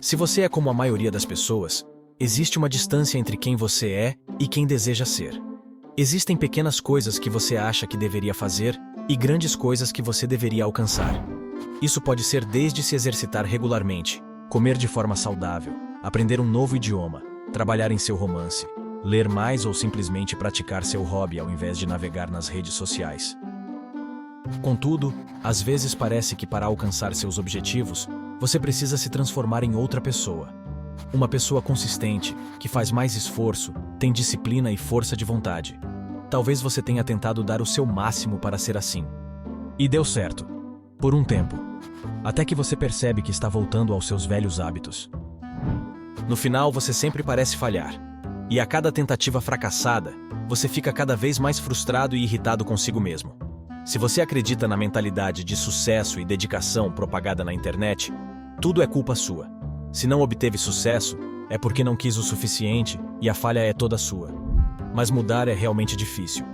Se você é como a maioria das pessoas, existe uma distância entre quem você é e quem deseja ser. Existem pequenas coisas que você acha que deveria fazer e grandes coisas que você deveria alcançar. Isso pode ser desde se exercitar regularmente, comer de forma saudável, aprender um novo idioma, trabalhar em seu romance, ler mais ou simplesmente praticar seu hobby ao invés de navegar nas redes sociais. Contudo, às vezes parece que para alcançar seus objetivos, você precisa se transformar em outra pessoa. Uma pessoa consistente, que faz mais esforço, tem disciplina e força de vontade. Talvez você tenha tentado dar o seu máximo para ser assim. E deu certo. Por um tempo. Até que você percebe que está voltando aos seus velhos hábitos. No final, você sempre parece falhar. E a cada tentativa fracassada, você fica cada vez mais frustrado e irritado consigo mesmo. Se você acredita na mentalidade de sucesso e dedicação propagada na internet, tudo é culpa sua. Se não obteve sucesso, é porque não quis o suficiente e a falha é toda sua. Mas mudar é realmente difícil.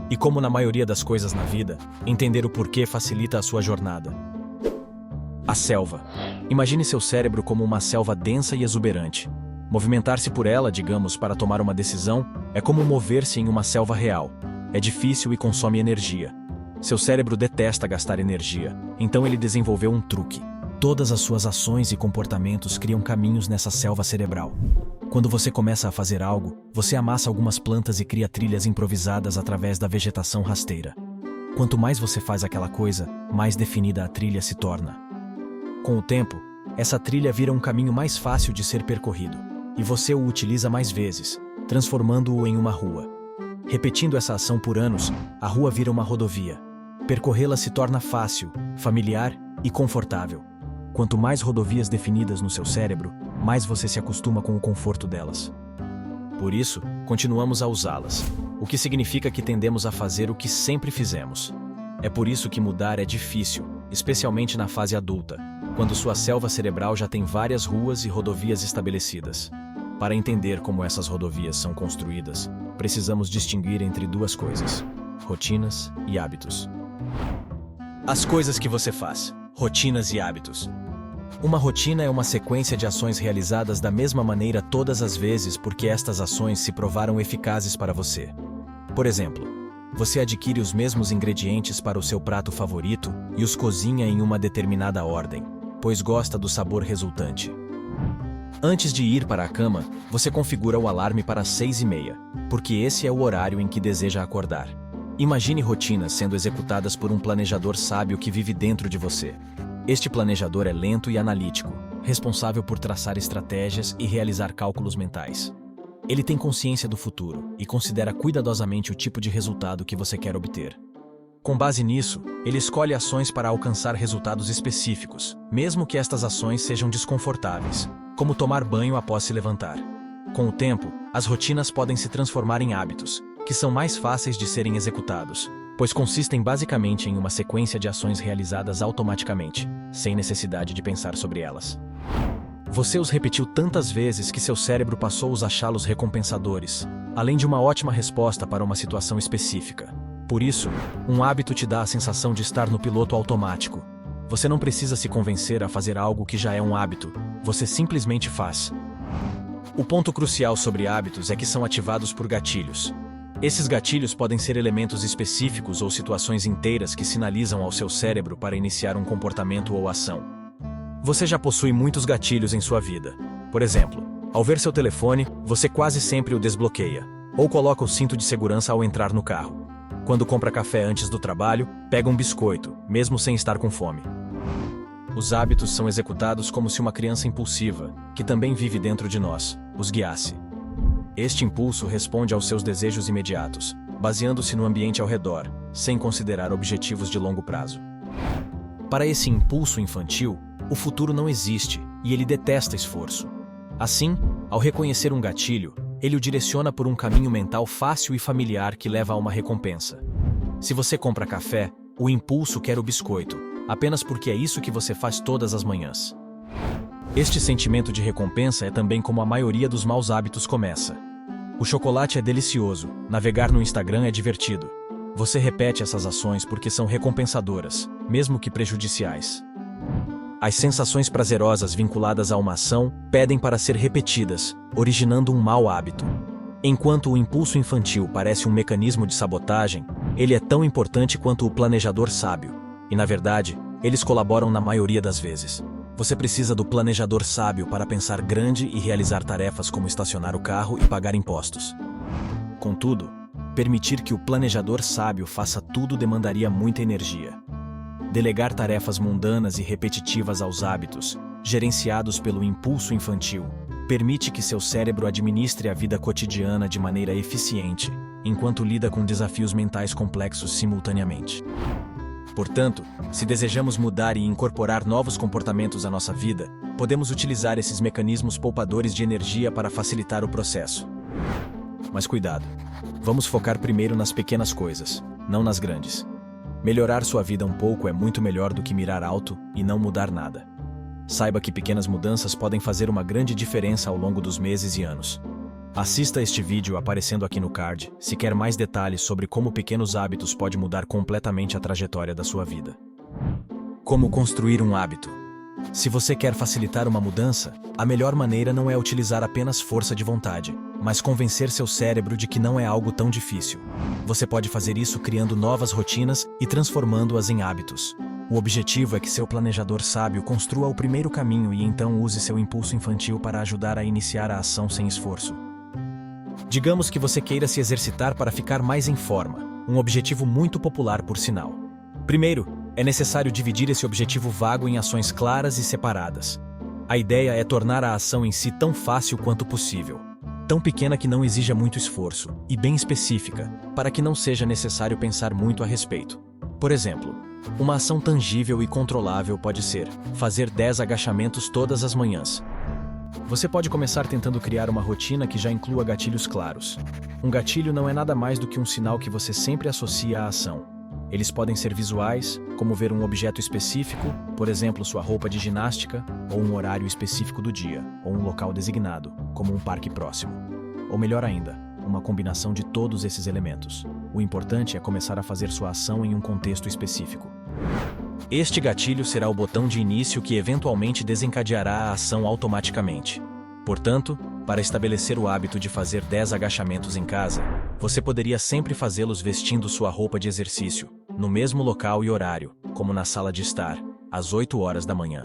E como na maioria das coisas na vida, entender o porquê facilita a sua jornada. A selva. Imagine seu cérebro como uma selva densa e exuberante. Movimentar-se por ela, digamos, para tomar uma decisão, é como mover-se em uma selva real. É difícil e consome energia. Seu cérebro detesta gastar energia, então ele desenvolveu um truque. Todas as suas ações e comportamentos criam caminhos nessa selva cerebral. Quando você começa a fazer algo, você amassa algumas plantas e cria trilhas improvisadas através da vegetação rasteira. Quanto mais você faz aquela coisa, mais definida a trilha se torna. Com o tempo, essa trilha vira um caminho mais fácil de ser percorrido, e você o utiliza mais vezes, transformando-o em uma rua. Repetindo essa ação por anos, a rua vira uma rodovia. Percorrê-la se torna fácil, familiar e confortável. Quanto mais rodovias definidas no seu cérebro, mais você se acostuma com o conforto delas. Por isso, continuamos a usá-las, o que significa que tendemos a fazer o que sempre fizemos. É por isso que mudar é difícil, especialmente na fase adulta, quando sua selva cerebral já tem várias ruas e rodovias estabelecidas. Para entender como essas rodovias são construídas, precisamos distinguir entre duas coisas: rotinas e hábitos. As coisas que você faz, rotinas e hábitos. Uma rotina é uma sequência de ações realizadas da mesma maneira todas as vezes porque estas ações se provaram eficazes para você. Por exemplo, você adquire os mesmos ingredientes para o seu prato favorito e os cozinha em uma determinada ordem, pois gosta do sabor resultante. Antes de ir para a cama, você configura o alarme para 6h30, porque esse é o horário em que deseja acordar. Imagine rotinas sendo executadas por um planejador sábio que vive dentro de você. Este planejador é lento e analítico, responsável por traçar estratégias e realizar cálculos mentais. Ele tem consciência do futuro e considera cuidadosamente o tipo de resultado que você quer obter. Com base nisso, ele escolhe ações para alcançar resultados específicos, mesmo que estas ações sejam desconfortáveis, como tomar banho após se levantar. Com o tempo, as rotinas podem se transformar em hábitos, que são mais fáceis de serem executados, pois consistem basicamente em uma sequência de ações realizadas automaticamente, sem necessidade de pensar sobre elas. Você os repetiu tantas vezes que seu cérebro passou a achá-los recompensadores, além de uma ótima resposta para uma situação específica. Por isso, um hábito te dá a sensação de estar no piloto automático. Você não precisa se convencer a fazer algo que já é um hábito, você simplesmente faz. O ponto crucial sobre hábitos é que são ativados por gatilhos. Esses gatilhos podem ser elementos específicos ou situações inteiras que sinalizam ao seu cérebro para iniciar um comportamento ou ação. Você já possui muitos gatilhos em sua vida. Por exemplo, ao ver seu telefone, você quase sempre o desbloqueia, ou coloca o cinto de segurança ao entrar no carro. Quando compra café antes do trabalho, pega um biscoito, mesmo sem estar com fome. Os hábitos são executados como se uma criança impulsiva, que também vive dentro de nós, os guiasse. Este impulso responde aos seus desejos imediatos, baseando-se no ambiente ao redor, sem considerar objetivos de longo prazo. Para esse impulso infantil, o futuro não existe e ele detesta esforço. Assim, ao reconhecer um gatilho, ele o direciona por um caminho mental fácil e familiar que leva a uma recompensa. Se você compra café, o impulso quer o biscoito, apenas porque é isso que você faz todas as manhãs. Este sentimento de recompensa é também como a maioria dos maus hábitos começa. O chocolate é delicioso, navegar no Instagram é divertido. Você repete essas ações porque são recompensadoras, mesmo que prejudiciais. As sensações prazerosas vinculadas a uma ação pedem para ser repetidas, originando um mau hábito. Enquanto o impulso infantil parece um mecanismo de sabotagem, ele é tão importante quanto o planejador sábio. E, na verdade, eles colaboram na maioria das vezes. Você precisa do planejador sábio para pensar grande e realizar tarefas como estacionar o carro e pagar impostos. Contudo, permitir que o planejador sábio faça tudo demandaria muita energia. Delegar tarefas mundanas e repetitivas aos hábitos, gerenciados pelo impulso infantil, permite que seu cérebro administre a vida cotidiana de maneira eficiente, enquanto lida com desafios mentais complexos simultaneamente. Portanto, se desejamos mudar e incorporar novos comportamentos à nossa vida, podemos utilizar esses mecanismos poupadores de energia para facilitar o processo. Mas cuidado, vamos focar primeiro nas pequenas coisas, não nas grandes. Melhorar sua vida um pouco é muito melhor do que mirar alto e não mudar nada. Saiba que pequenas mudanças podem fazer uma grande diferença ao longo dos meses e anos. Assista este vídeo aparecendo aqui no card, se quer mais detalhes sobre como pequenos hábitos podem mudar completamente a trajetória da sua vida. Como construir um hábito? Se você quer facilitar uma mudança, a melhor maneira não é utilizar apenas força de vontade, mas convencer seu cérebro de que não é algo tão difícil. Você pode fazer isso criando novas rotinas e transformando-as em hábitos. O objetivo é que seu planejador sábio construa o primeiro caminho e então use seu impulso infantil para ajudar a iniciar a ação sem esforço. Digamos que você queira se exercitar para ficar mais em forma, um objetivo muito popular por sinal. Primeiro, é necessário dividir esse objetivo vago em ações claras e separadas. A ideia é tornar a ação em si tão fácil quanto possível, tão pequena que não exija muito esforço, e bem específica, para que não seja necessário pensar muito a respeito. Por exemplo, uma ação tangível e controlável pode ser fazer 10 agachamentos todas as manhãs. Você pode começar tentando criar uma rotina que já inclua gatilhos claros. Um gatilho não é nada mais do que um sinal que você sempre associa à ação. Eles podem ser visuais, como ver um objeto específico, por exemplo, sua roupa de ginástica, ou um horário específico do dia, ou um local designado, como um parque próximo. Ou melhor ainda, uma combinação de todos esses elementos. O importante é começar a fazer sua ação em um contexto específico. Este gatilho será o botão de início que eventualmente desencadeará a ação automaticamente. Portanto, para estabelecer o hábito de fazer 10 agachamentos em casa, você poderia sempre fazê-los vestindo sua roupa de exercício, no mesmo local e horário, como na sala de estar, às 8 horas da manhã.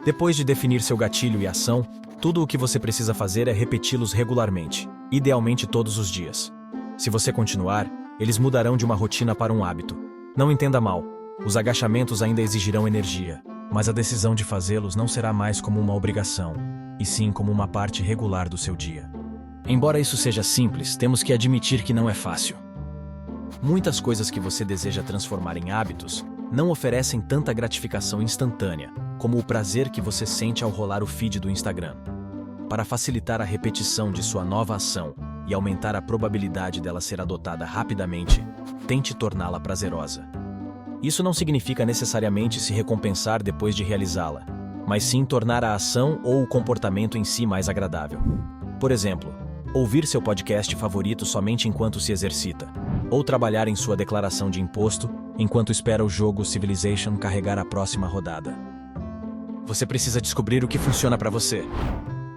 Depois de definir seu gatilho e ação, tudo o que você precisa fazer é repeti-los regularmente, idealmente todos os dias. Se você continuar, eles mudarão de uma rotina para um hábito. Não entenda mal. Os agachamentos ainda exigirão energia, mas a decisão de fazê-los não será mais como uma obrigação, e sim como uma parte regular do seu dia. Embora isso seja simples, temos que admitir que não é fácil. Muitas coisas que você deseja transformar em hábitos não oferecem tanta gratificação instantânea, como o prazer que você sente ao rolar o feed do Instagram. Para facilitar a repetição de sua nova ação e aumentar a probabilidade dela ser adotada rapidamente, tente torná-la prazerosa. Isso não significa necessariamente se recompensar depois de realizá-la, mas sim tornar a ação ou o comportamento em si mais agradável. Por exemplo, ouvir seu podcast favorito somente enquanto se exercita, ou trabalhar em sua declaração de imposto enquanto espera o jogo Civilization carregar a próxima rodada. Você precisa descobrir o que funciona para você.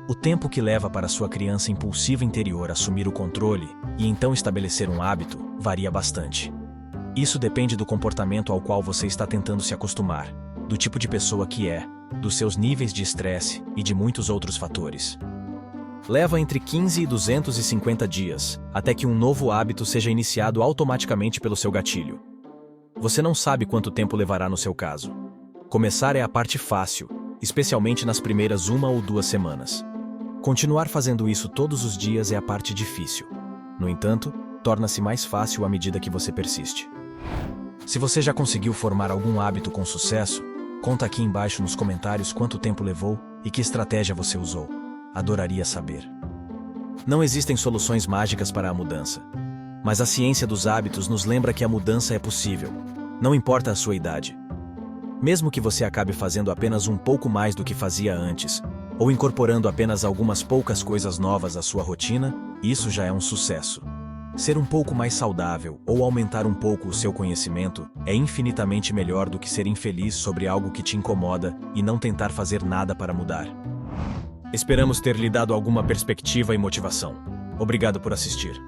O tempo que leva para sua criança impulsiva interior assumir o controle e então estabelecer um hábito varia bastante. Isso depende do comportamento ao qual você está tentando se acostumar, do tipo de pessoa que é, dos seus níveis de estresse e de muitos outros fatores. Leva entre 15 e 250 dias até que um novo hábito seja iniciado automaticamente pelo seu gatilho. Você não sabe quanto tempo levará no seu caso. Começar é a parte fácil, especialmente nas primeiras 1 ou 2 semanas. Continuar fazendo isso todos os dias é a parte difícil. No entanto, torna-se mais fácil à medida que você persiste. Se você já conseguiu formar algum hábito com sucesso, conta aqui embaixo nos comentários quanto tempo levou e que estratégia você usou. Adoraria saber. Não existem soluções mágicas para a mudança, mas a ciência dos hábitos nos lembra que a mudança é possível, não importa a sua idade. Mesmo que você acabe fazendo apenas um pouco mais do que fazia antes, ou incorporando apenas algumas poucas coisas novas à sua rotina, isso já é um sucesso. Ser um pouco mais saudável ou aumentar um pouco o seu conhecimento é infinitamente melhor do que ser infeliz sobre algo que te incomoda e não tentar fazer nada para mudar. Esperamos ter lhe dado alguma perspectiva e motivação. Obrigado por assistir.